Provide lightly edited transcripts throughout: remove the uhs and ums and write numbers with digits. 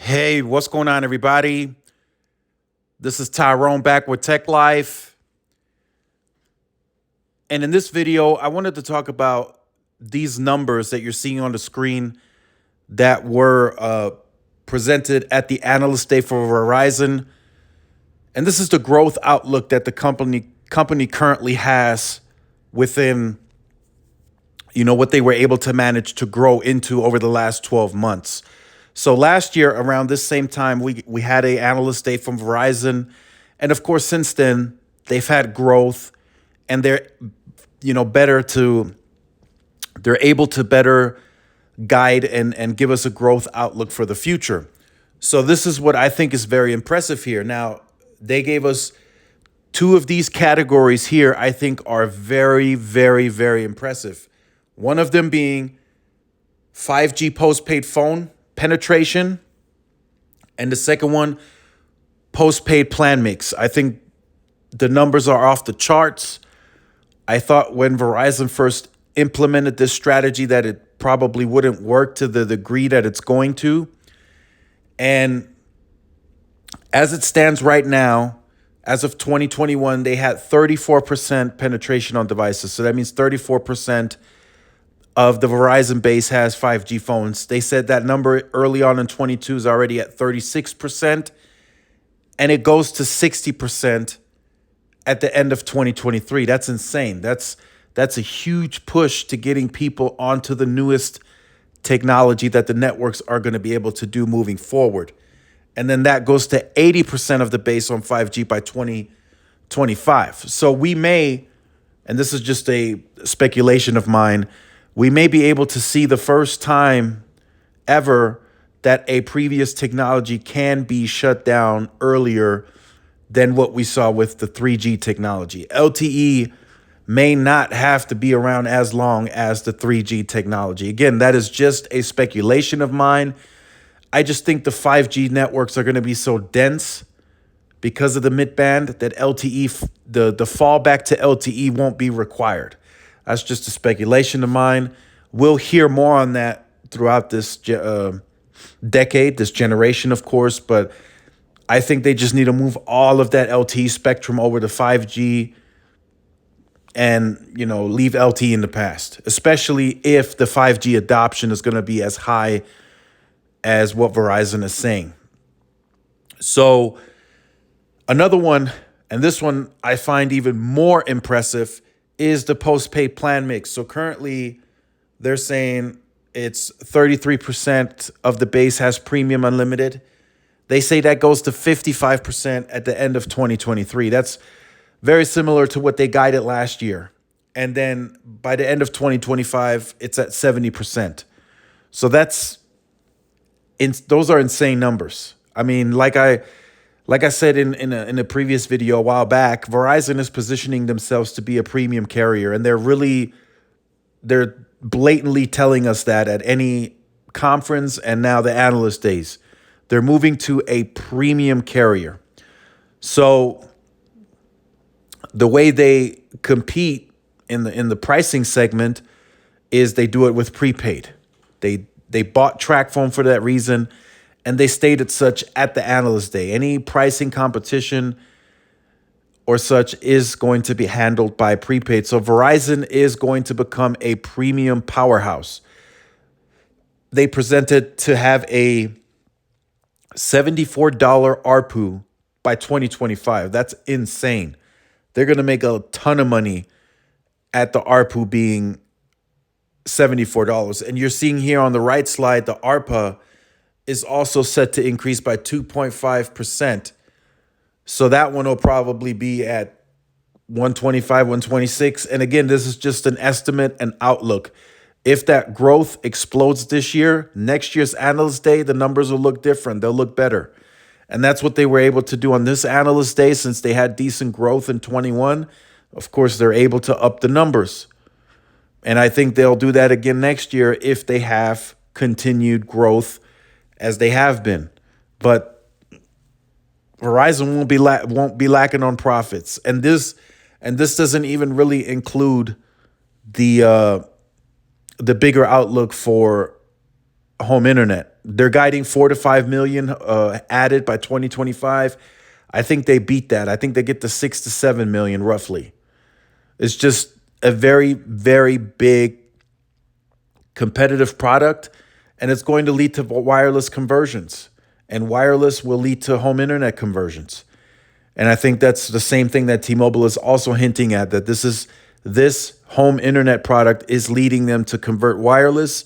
Hey, what's going on, everybody? This is Tyrone back with Tech Life. And in this video, I wanted to talk about these numbers that you're seeing on the screen that were presented at the Analyst Day for Verizon. And this is the growth outlook that the company currently has within, what they were able to manage to grow into over the last 12 months. So last year, around this same time, we had a analyst day from Verizon. And of course, since then, they've had growth and they're able to better guide and give us a growth outlook for the future. So this is what I think is very impressive here. Now, they gave us two of these categories here I think are very, very, very impressive. One of them being 5G postpaid phone penetration, and the second one, postpaid plan mix. I think the numbers are off the charts. I thought when Verizon first implemented this strategy that it probably wouldn't work to the degree that it's going to. And as it stands right now, as of 2021, they had 34% penetration on devices. So that means 34% of the Verizon base has 5G phones. They said that number early on in 22 is already at 36%, and it goes to 60% at the end of 2023. That's insane. That's a huge push to getting people onto the newest technology that the networks are going to be able to do moving forward. And then that goes to 80% of the base on 5G by 2025. So we may, and this is just a speculation of mine, we may be able to see the first time ever that a previous technology can be shut down earlier than what we saw with the 3G technology. LTE may not have to be around as long as the 3G technology. Again, that is just a speculation of mine. I just think the 5G networks are going to be so dense because of the mid-band that LTE, the fallback to LTE won't be required. That's just a speculation of mine. We'll hear more on that throughout this decade, this generation, of course. But I think they just need to move all of that LTE spectrum over to 5G and, leave LTE in the past, especially if the 5G adoption is going to be as high as what Verizon is saying. So another one, and this one I find even more impressive, is the postpaid plan mix. So currently they're saying it's 33% of the base has premium unlimited. They say that goes to 55% at the end of 2023. That's very similar to what they guided last year. And then by the end of 2025, it's at 70%. So those are insane numbers. I mean, like I said in a previous video a while back, Verizon is positioning themselves to be a premium carrier, and they're blatantly telling us that at any conference and now the analyst days. They're moving to a premium carrier. So the way they compete in the pricing segment is they do it with prepaid. They bought TracFone for that reason, and they stated such at the analyst day. Any pricing competition or such is going to be handled by prepaid. So Verizon is going to become a premium powerhouse. They presented to have a $74 ARPU by 2025. That's insane. They're going to make a ton of money at the ARPU being $74. And you're seeing here on the right slide, the ARPA is also set to increase by 2.5%. So that one will probably be at 125, 126. And again, this is just an estimate and outlook. If that growth explodes this year, next year's analyst day, the numbers will look different. They'll look better. And that's what they were able to do on this analyst day since they had decent growth in 21. Of course, they're able to up the numbers. And I think they'll do that again next year if they have continued growth as they have been. But Verizon won't be lacking on profits. And this doesn't even really include the bigger outlook for home internet. they're guiding 4 to 5 million added by 2025. I think they beat that. I think they get to 6 to 7 million roughly. It's just a very, very big competitive product, and it's going to lead to wireless conversions, and wireless will lead to home internet conversions. And I think that's the same thing that T-Mobile is also hinting at, that this home internet product is leading them to convert wireless.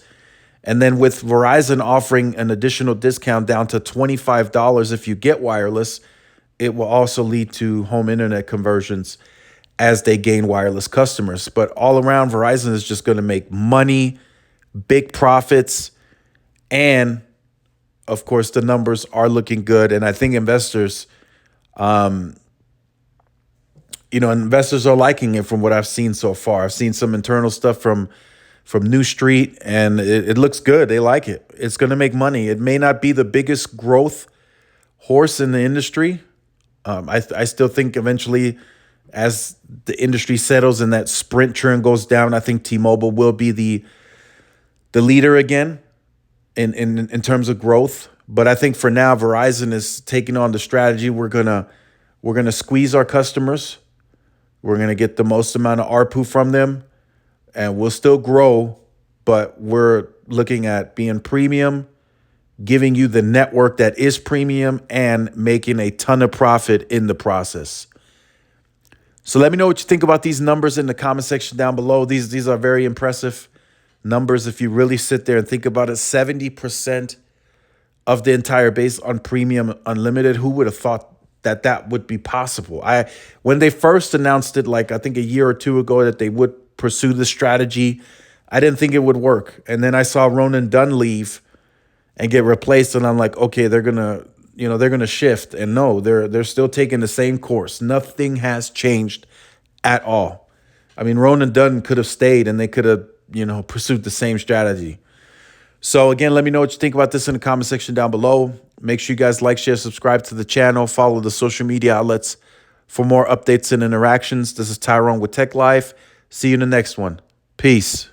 And then with Verizon offering an additional discount down to $25 if you get wireless, it will also lead to home internet conversions as they gain wireless customers. But all around, Verizon is just going to make money, big profits, and of course, the numbers are looking good. And I think investors investors are liking it from what I've seen so far. I've seen some internal stuff from New Street, and it looks good. They like it. It's going to make money. It may not be the biggest growth horse in the industry. I still think eventually, as the industry settles and that Sprint churn goes down, I think T-Mobile will be the leader again in terms of growth. But I think for now, Verizon is taking on the strategy. We're gonna squeeze our customers. We're gonna get the most amount of ARPU from them, and we'll still grow. But we're looking at being premium, giving you the network that is premium, and making a ton of profit in the process. So let me know what you think about these numbers in the comment section down below. These are very impressive numbers if you really sit there and think about it. 70% of the entire base on premium unlimited. Who would have thought that would be possible? When they first announced it, like I think a year or two ago, that they would pursue this strategy, I didn't think it would work. And then I saw Ronan Dunn leave and get replaced, and I'm like, okay, they're gonna shift. And no, they're still taking the same course. Nothing has changed at all. I mean, Ronan Dunn could have stayed, and they could have pursued the same strategy. So again, let me know what you think about this in the comment section down below. Make sure you guys like, share, subscribe to the channel, follow the social media outlets for more updates and interactions. This is Tyrone with Tech Life. See you in the next one. Peace.